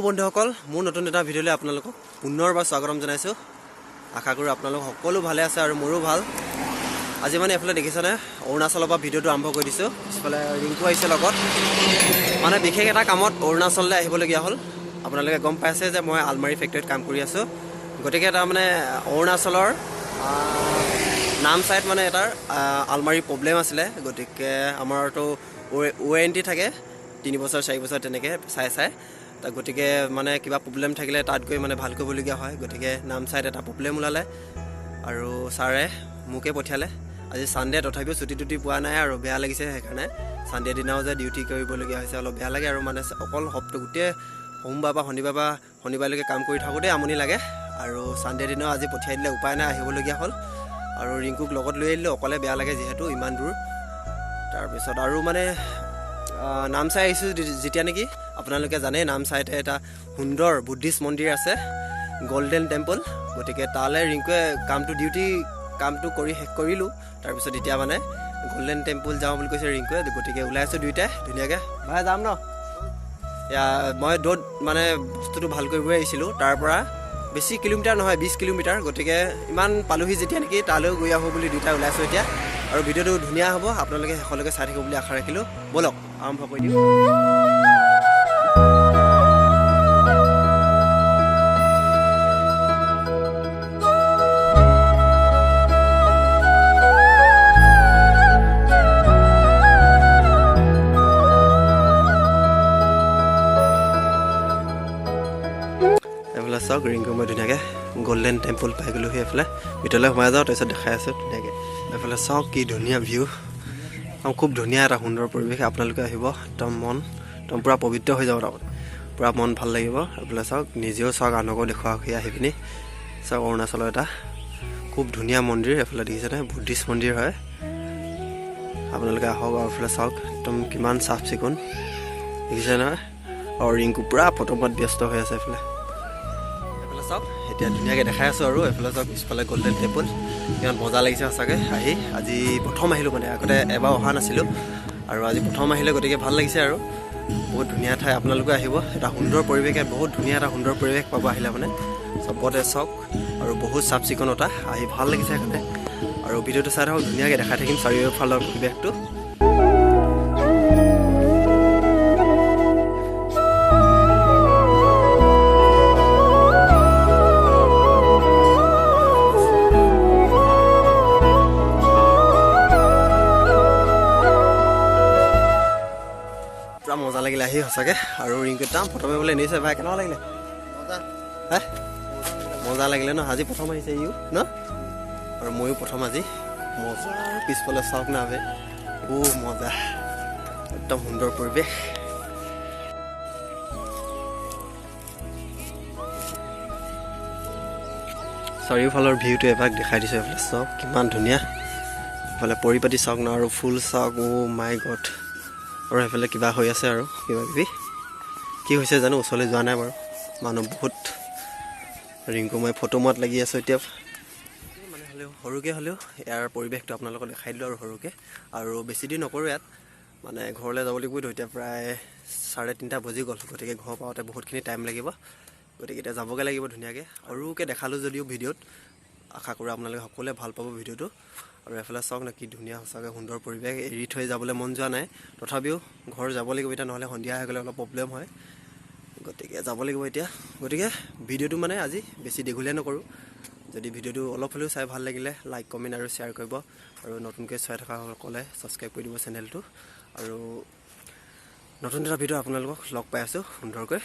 বন্ধুসকল মোৰ নতুন এটা ভিডিঅ'লৈ আপোনালোকক পুনৰবাৰ স্বাগতম জনাইছোঁ। আশা কৰোঁ আপোনালোক সকলো ভালে আছে আৰু মোৰো ভাল। আজি মানে এফালে দেখিছেনে অৰুণাচলৰ পৰা ভিডিঅ'টো আৰম্ভ কৰি দিছোঁ। পিছফালে ৰিংকু আহিছে লগত, মানে বিশেষ এটা কামত অৰুণাচললৈ আহিবলগীয়া হ'ল। আপোনালোকে গম পাইছে যে মই আলমাৰী ফেক্টৰীত কাম কৰি আছোঁ। গতিকে তাৰমানে অৰুণাচলৰ নামচাইত মানে এটাৰ আলমাৰী প্ৰব্লেম আছিলে। গতিকে আমাৰতো ৱাৰেণ্টি থাকে 3 বছৰ 4 বছৰ তেনেকৈ চাই গতিকে মানে কিবা প্ৰব্লেম থাকিলে তাত গৈ মানে ভাল কৰিবলগীয়া হয়। গতিকে নামচাইত এটা প্ৰব্লেম ওলালে আৰু ছাৰে মোকে পঠিয়ালে। আজি ছানডে তথাপিও ছুটি পোৱা নাই আৰু বেয়া লাগিছে। সেইকাৰণে ছানডে দিনাও যে ডিউটি কৰিবলগীয়া হৈছে অলপ বেয়া লাগে আৰু মানে অকল গোটেই সোমবাৰ বা শনিবাৰলৈকে কাম কৰি থাকোঁতেই আমনি লাগে আৰু ছানডে দিনাও আজি পঠিয়াই দিলে উপায় নাই, আহিবলগীয়া হ'ল। আৰু ৰিংকুক লগত লৈ আহিলোঁ, অকলে বেয়া লাগে যিহেতু ইমান দূৰ। তাৰপিছত আৰু মানে নামচাই আহিছোঁ যেতিয়া নেকি আপোনালোকে জানে নামচাইতে এটা সুন্দৰ বুদ্ধিষ্ট মন্দিৰ আছে, গল্ডেন টেম্পল। গতিকে তালৈ ৰিংকুৱে কামটো কৰি শেষ কৰিলোঁ। তাৰপিছত এতিয়া মানে গল্ডেন টেম্পল যাওঁ বুলি কৈছে ৰিংকুৱে। গতিকে ওলাইছোঁ দুয়োটাই ধুনীয়াকৈ। ভাই যাম ন? মই য'ত মানে বস্তুটো ভাল কৰিবলৈ আহিছিলোঁ তাৰ পৰা বেছি কিলোমিটাৰ নহয়, 20 কিলোমিটাৰ। গতিকে ইমান পালোহি যেতিয়া নেকি তালৈ গৈ আহোঁ বুলি দুয়োটাই ওলাইছোঁ এতিয়া। আৰু ভিডিঅ'টো ধুনীয়া হ'ব, আপোনালোকে শেষলৈকে চাই থাকিব বুলি আশা ৰাখিলোঁ। ব'লক আৰম্ভ কৰি দিওঁ। এইফালে চাওক ৰিংকু মই ধুনীয়াকৈ গল্ডেন টেম্পল পাই গ'লোহি। এইফালে ভিতৰলৈ সোমাই যাওঁ, তাৰপিছত দেখাই আছোঁ ধুনীয়াকৈ। এইফালে চাওক কি ধুনীয়া ভিউ, খুব ধুনীয়া এটা সুন্দৰ পৰিৱেশ। আপোনালোকে আহিব, একদম পূৰা পবিত্ৰ হৈ যাব, তাৰমানে পূৰা মন ভাল লাগিব। এইফালে চাওক, নিজেও চাওক, আনকো দেখুৱাওক। আহি পিনি চাওক অৰুণাচলৰ এটা খুব ধুনীয়া মন্দিৰ। এইফালে দেখিছেনে বুদ্ধিষ্ট মন্দিৰ হয়। আপোনালোকে আহক আৰু এইফালে চাওক একদম কিমান চাফ চিকুণ দেখিছে নহয়। আৰু ৰিংকু পূৰা ফটোমত ব্যস্ত হৈ আছে। এইফালে চাওক এতিয়া ধুনীয়াকৈ দেখাই আছোঁ। আৰু এইফালে চাওক পিছফালে গল্ডেন টেম্পল, কিমান মজা লাগিছে সঁচাকৈ আহি। আজি প্ৰথম আহিলোঁ, মানে আগতে এবাৰ অহা নাছিলোঁ আৰু আজি প্ৰথম আহিলে, গতিকে ভাল লাগিছে আৰু বহুত ধুনীয়া ঠাই। আপোনালোকে আহিব, এটা সুন্দৰ পৰিৱেশ, বহুত ধুনীয়া এটা সুন্দৰ পৰিৱেশ পাব আহিলে মানে চবতে চাওক। আৰু বহুত চাফ চিকুণতা, আহি ভাল লাগিছে সেইকাৰণে। আৰু ভিডিঅ'টো চাই থাকক, ধুনীয়াকৈ দেখাই থাকিম চাৰিওফালৰ পৰিৱেশটো। মজা লাগিলে আহি সঁচাকৈ। আৰু ৰিংকুত যাম ফটো মাৰিবলৈ নিছে। ভাই কেনেকুৱা লাগিলে? মজা লাগিলে ন? আজি প্ৰথম আহিছে ইও ন? আৰু ময়ো প্ৰথম আজি। মজা পিছফালে চাওক না ভাই, মজা, একদম সুন্দৰ পৰিৱেশ। চাৰিওফালৰ ভিউটো এভাগ দেখাই দিছোঁ। এইফালে চাওক কিমান ধুনীয়া, এইফালে পৰিপাতি চাওক ন, আৰু ফুল চাওক। মাই গড। আৰু সেইফালে কিবা হৈ আছে আৰু কিবা কিবি, কি হৈছে জানো, ওচৰলৈ যোৱা নাই বাৰু, মানুহ বহুত। ৰিংকু মই ফটো মত লাগি আছোঁ এতিয়া। মানে সৰুকৈ হ'লেও ইয়াৰ পৰিৱেশটো আপোনালোকক দেখাই দিলোঁ আৰু সৰুকৈ। আৰু বেছি দিন নকৰোঁ ইয়াত, মানে ঘৰলৈ যাব লাগিবতো। এতিয়া প্ৰায় 3:30 বাজি গ'ল। গতিকে ঘৰ পাওঁতে বহুতখিনি টাইম লাগিব। গতিকে এতিয়া যাবগৈ লাগিব ধুনীয়াকৈ। সৰুকৈ দেখালোঁ যদিও ভিডিঅ'ত, আশা কৰোঁ আপোনালোকে সকলোৱে ভাল পাব ভিডিঅ'টো। আৰু এফালে চাওক না কি ধুনীয়া সঁচাকৈ সুন্দৰ পৰিৱেশ। এৰি থৈ যাবলৈ মন যোৱা নাই, তথাপিও ঘৰ যাব লাগিব এতিয়া, নহ'লে সন্ধিয়া হৈ গ'লে অলপ প্ৰব্লেম হয়। গতিকে যাব লাগিব এতিয়া। গতিকে ভিডিঅ'টো মানে আজি বেছি দীঘলীয়া নকৰোঁ। যদি ভিডিঅ'টো অলপ হ'লেও চাই ভাল লাগিলে লাইক কমেণ্ট আৰু শ্বেয়াৰ কৰিব। আৰু নতুনকৈ চাই থকাসকলে ছাবস্ক্ৰাইব কৰি দিব চেনেলটো। আৰু নতুন এটা ভিডিঅ' আপোনালোকক লগ পাই আছোঁ সুন্দৰকৈ।